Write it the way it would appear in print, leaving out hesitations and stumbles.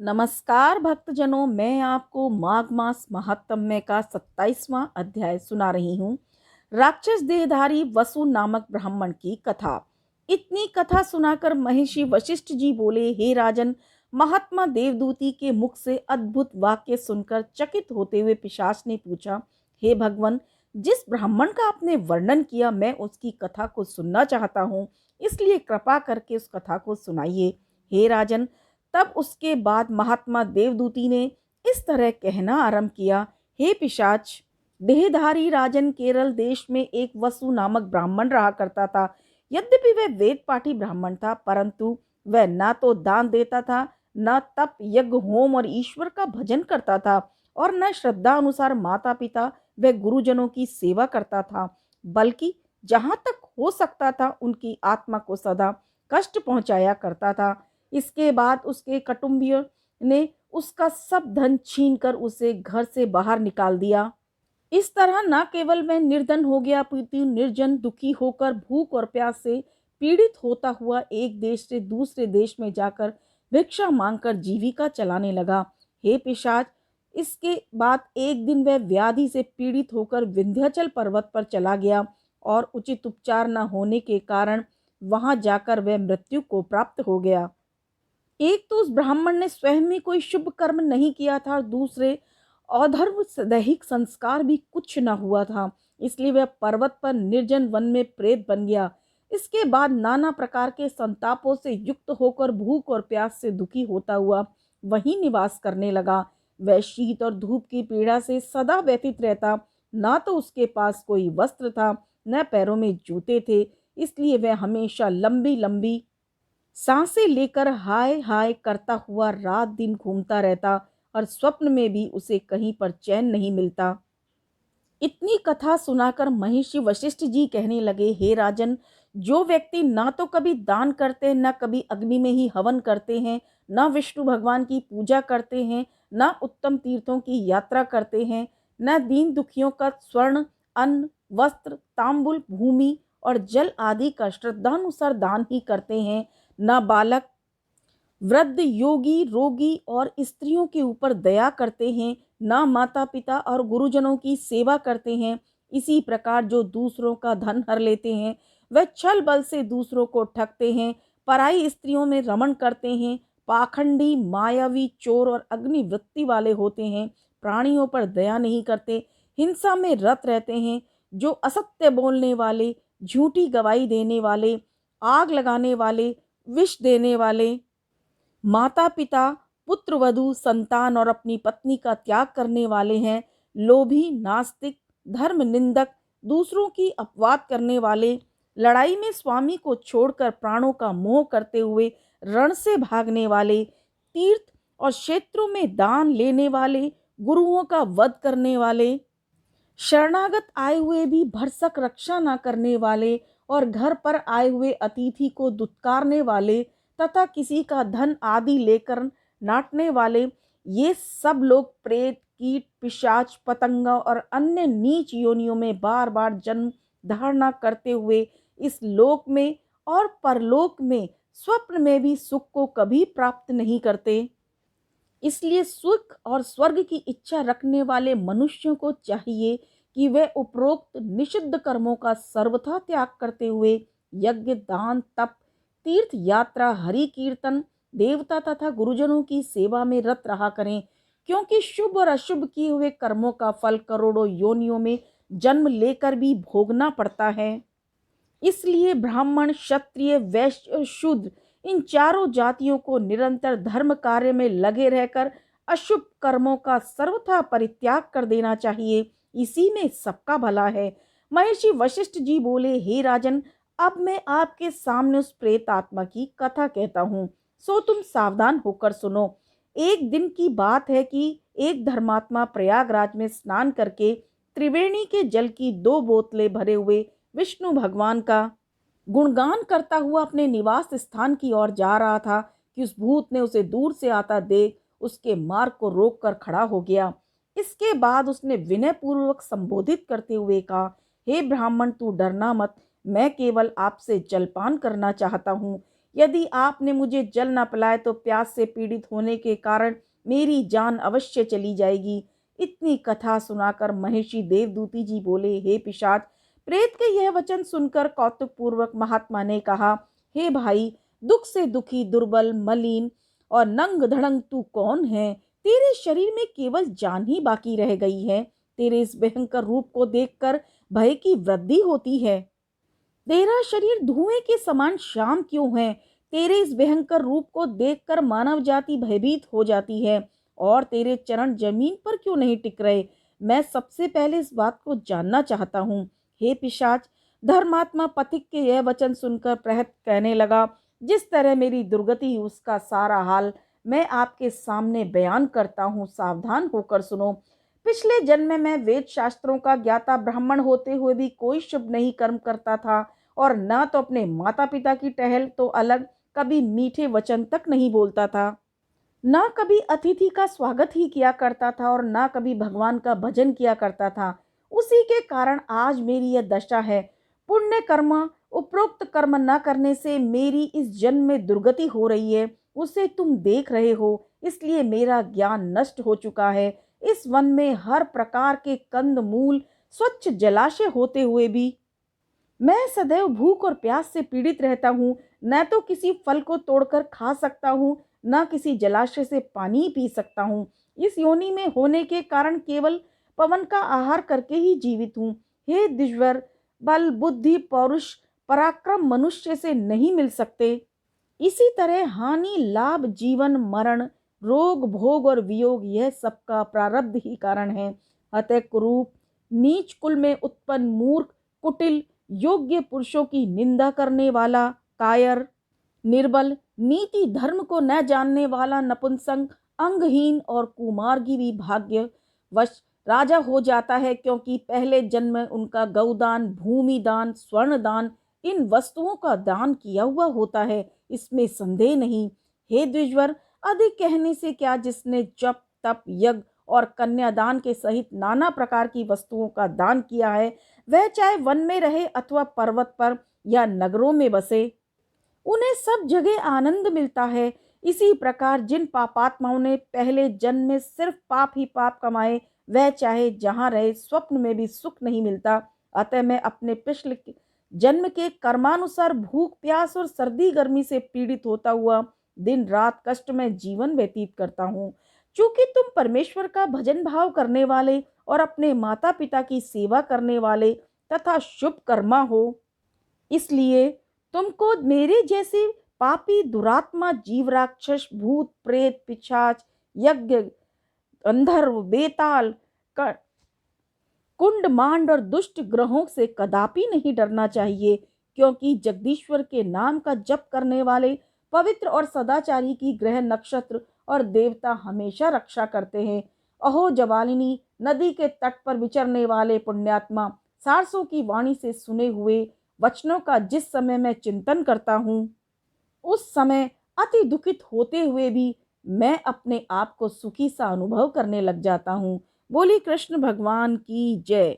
नमस्कार भक्तजनों, मैं आपको माघ मास महात्म्य का 27वां अध्याय सुना रही हूँ। राक्षस देहधारी वसु नामक ब्राह्मण की कथा। इतनी कथा सुनाकर महर्षि वशिष्ठ जी बोले, हे राजन, महात्मा देवदूती के मुख से अद्भुत वाक्य सुनकर चकित होते हुए पिशाच ने पूछा, हे भगवान, जिस ब्राह्मण का आपने वर्णन किया मैं उसकी कथा को सुनना चाहता हूँ, इसलिए कृपा करके उस कथा को सुनाइए। हे राजन, तब उसके बाद महात्मा देवदूती ने इस तरह कहना आरंभ किया, हे पिशाच, देहधारी राजन, केरल देश में एक वसु नामक ब्राह्मण रहा करता था। यद्यपि वह वेद पाठी ब्राह्मण था, परंतु वह न तो दान देता था, न तप यज्ञ होम और ईश्वर का भजन करता था, और न श्रद्धा अनुसार माता पिता व गुरुजनों की सेवा करता था, बल्कि जहां तक हो सकता था उनकी आत्मा को सदा कष्ट पहुंचाया करता था। इसके बाद उसके कुटुंबियों ने उसका सब धन छीनकर उसे घर से बाहर निकाल दिया। इस तरह न केवल वह निर्धन हो गया, अपितु निर्जन दुखी होकर भूख और प्यास से पीड़ित होता हुआ एक देश से दूसरे देश में जाकर भिक्षा मांगकर जीविका चलाने लगा। हे पिशाच, इसके बाद एक दिन वह व्याधि से पीड़ित होकर विंध्याचल पर्वत पर चला गया और उचित उपचार न होने के कारण वहां जाकर वह मृत्यु को प्राप्त हो गया। एक तो उस ब्राह्मण ने स्वयं में कोई शुभ कर्म नहीं किया था, और दूसरे अधर्म दैहिक संस्कार भी कुछ न हुआ था, इसलिए वह पर्वत पर निर्जन वन में प्रेत बन गया। इसके बाद नाना प्रकार के संतापों से युक्त होकर भूख और प्यास से दुखी होता हुआ वहीं निवास करने लगा। वह शीत और धूप की पीड़ा से सदा व्यथित रहता। ना तो उसके पास कोई वस्त्र था, न पैरों में जूते थे, इसलिए वह हमेशा लंबी लंबी सांसें लेकर हाय हाय करता हुआ रात दिन घूमता रहता, और स्वप्न में भी उसे कहीं पर चैन नहीं मिलता। इतनी कथा सुनाकर महर्षि वशिष्ठ जी कहने लगे, हे राजन, जो व्यक्ति ना तो कभी दान करते, न कभी अग्नि में ही हवन करते हैं, न विष्णु भगवान की पूजा करते हैं, न उत्तम तीर्थों की यात्रा करते हैं, न दीन दुखियों का स्वर्ण, अन्न, वस्त्र, तांबुल, भूमि और जल आदि का श्रद्धानुसार दान ही करते हैं, न बालक, वृद्ध, योगी, रोगी और स्त्रियों के ऊपर दया करते हैं, न माता पिता और गुरुजनों की सेवा करते हैं, इसी प्रकार जो दूसरों का धन हर लेते हैं, वह छल बल से दूसरों को ठगते हैं, पराई स्त्रियों में रमण करते हैं, पाखंडी, मायावी, चोर और अग्निवृत्ति वाले होते हैं, प्राणियों पर दया नहीं करते, हिंसा में रत रहते हैं, जो असत्य बोलने वाले, झूठी गवाही देने वाले, आग लगाने वाले, विष देने वाले, माता पिता, पुत्र वधू, संतान और अपनी पत्नी का त्याग करने वाले हैं, लोभी, नास्तिक, धर्म निंदक, दूसरों की अपवाद करने वाले, लड़ाई में स्वामी को छोड़कर प्राणों का मोह करते हुए रण से भागने वाले, तीर्थ और क्षेत्रों में दान लेने वाले, गुरुओं का वध करने वाले, शरणागत आए हुए भी भरसक रक्षा न करने वाले, और घर पर आए हुए अतिथि को दुत्कारने वाले, तथा किसी का धन आदि लेकर नाटने वाले, ये सब लोग प्रेत, कीट, पिशाच, पतंगा और अन्य नीच योनियों में बार बार जन्म धारणा करते हुए इस लोक में और परलोक में स्वप्न में भी सुख को कभी प्राप्त नहीं करते। इसलिए सुख और स्वर्ग की इच्छा रखने वाले मनुष्यों को चाहिए कि वे उपरोक्त निषिद्ध कर्मों का सर्वथा त्याग करते हुए यज्ञ, दान, तप, तीर्थ यात्रा, हरि कीर्तन, देवता तथा गुरुजनों की सेवा में रत रहा करें, क्योंकि शुभ और अशुभ किए हुए कर्मों का फल करोड़ों योनियों में जन्म लेकर भी भोगना पड़ता है। इसलिए ब्राह्मण, क्षत्रिय, वैश्य और शूद्र, इन चारों जातियों को निरंतर धर्म कार्य में लगे रहकर अशुभ कर्मों का सर्वथा परित्याग कर देना चाहिए, इसी में सबका भला है। महर्षि वशिष्ठ जी बोले, हे राजन, अब मैं आपके सामने उस प्रेत आत्मा की कथा कहता हूँ, सो तुम सावधान होकर सुनो। एक दिन की बात है कि एक धर्मात्मा प्रयागराज में स्नान करके त्रिवेणी के जल की 2 बोतलें भरे हुए विष्णु भगवान का गुणगान करता हुआ अपने निवास स्थान की ओर जा रहा था कि उस भूत ने उसे दूर से आता देख उसके मार्ग को रोककर खड़ा हो गया। इसके बाद उसने विनय पूर्वक संबोधित करते हुए कहा, हे ब्राह्मण, तू डरना मत, मैं केवल आपसे जलपान करना चाहता हूँ। यदि आपने मुझे जल न पिलाए तो प्यास से पीड़ित होने के कारण मेरी जान अवश्य चली जाएगी। इतनी कथा सुनाकर महर्षि देवदूती जी बोले, हे पिशाच। प्रेत के यह वचन सुनकर कौतुक पूर्वक महात्मा ने कहा, हे भाई, दुख से दुखी, दुर्बल, मलिन और नंग धड़ंग तू कौन है? तेरे शरीर में केवल जान ही बाकी रह गई है। तेरे इस भयंकर रूप को देखकर भय की वृद्धि होती है। तेरा शरीर धुएं के समान श्याम क्यों है? तेरे इस भयंकर रूप को देखकर मानव जाति भयभीत हो जाती है। और तेरे चरण जमीन पर क्यों नहीं टिक रहे? मैं सबसे पहले इस बात को जानना चाहता हूँ। हे पिशाच। धर्मात्मा पथिक के यह वचन सुनकर प्रहत कहने लगा, जिस तरह मेरी दुर्गति उसका सारा हाल मैं आपके सामने बयान करता हूँ, सावधान होकर सुनो। पिछले जन्म में मैं वेद शास्त्रों का ज्ञाता ब्राह्मण होते हुए भी कोई शुभ नहीं कर्म करता था, और न तो अपने माता पिता की टहल तो अलग, कभी मीठे वचन तक नहीं बोलता था, न कभी अतिथि का स्वागत ही किया करता था, और न कभी भगवान का भजन किया करता था। उसी के कारण आज मेरी यह दशा है। पुण्य कर्म, उपरोक्त कर्म न करने से मेरी इस जन्म में दुर्गति हो रही है। उसे तुम देख रहे हो, इसलिए मेरा ज्ञान नष्ट हो चुका है। इस वन में हर प्रकार के कंद मूल, स्वच्छ जलाशय होते हुए भी मैं सदैव भूख और प्यास से पीड़ित रहता हूँ। न तो किसी फल को तोड़कर खा सकता हूँ, न किसी जलाशय से पानी पी सकता हूँ। इस योनि में होने के कारण केवल पवन का आहार करके ही जीवित हूँ। हे द्विजवर, बल, बुद्धि, पौरुष, पराक्रम मनुष्य से नहीं मिल सकते। इसी तरह हानि, लाभ, जीवन, मरण, रोग, भोग और वियोग, यह सबका प्रारब्ध ही कारण है। अतः कुरूप, नीच कुल में उत्पन्न मूर्ख, कुटिल, योग्य पुरुषों की निंदा करने वाला, कायर, निर्बल, नीति धर्म को न जानने वाला, नपुंसक, अंगहीन और कुमार्गी भी भाग्य वश राजा हो जाता है, क्योंकि पहले जन्म में उनका गौदान, भूमि दान, स्वर्ण दान, इन वस्तुओं का दान किया हुआ होता है, इसमें संदेह नहीं। हे द्विजवर, अधिक कहने से क्या, जिसने जप, तप, यज्ञ और कन्यादान के सहित नाना प्रकार की वस्तुओं का दान किया है, वह चाहे वन में रहे अथवा पर्वत पर या नगरों में बसे, उन्हें सब जगह आनंद मिलता है। इसी प्रकार जिन पापात्माओं ने पहले जन्म में सिर्फ पाप ही पाप कमाए, वह चाहे जहाँ रहे स्वप्न में भी सुख नहीं मिलता। अतः मैं अपने पिछले जन्म के कर्मानुसार भूख, प्यास और सर्दी गर्मी से पीड़ित होता हुआ दिन रात कष्ट में जीवन व्यतीत करता हूँ। चूंकि तुम परमेश्वर का भजन भाव करने वाले और अपने माता पिता की सेवा करने वाले तथा शुभ कर्मा हो, इसलिए तुमको मेरे जैसे पापी, दुरात्मा, जीव, राक्षस, भूत, प्रेत, पिशाच, यज्ञ, गंधर्व, बेताल, कुंड, मांड और दुष्ट ग्रहों से कदापि नहीं डरना चाहिए, क्योंकि जगदीश्वर के नाम का जप करने वाले पवित्र और सदाचारी की ग्रह, नक्षत्र और देवता हमेशा रक्षा करते हैं। अहो जवालिनी, नदी के तट पर विचरने वाले पुण्यात्मा, सारसों की वाणी से सुने हुए वचनों का जिस समय मैं चिंतन करता हूँ, उस समय अति दुखित होते हुए भी मैं अपने आप को सुखी सा अनुभव करने लग जाता हूँ। बोली कृष्ण भगवान की जय।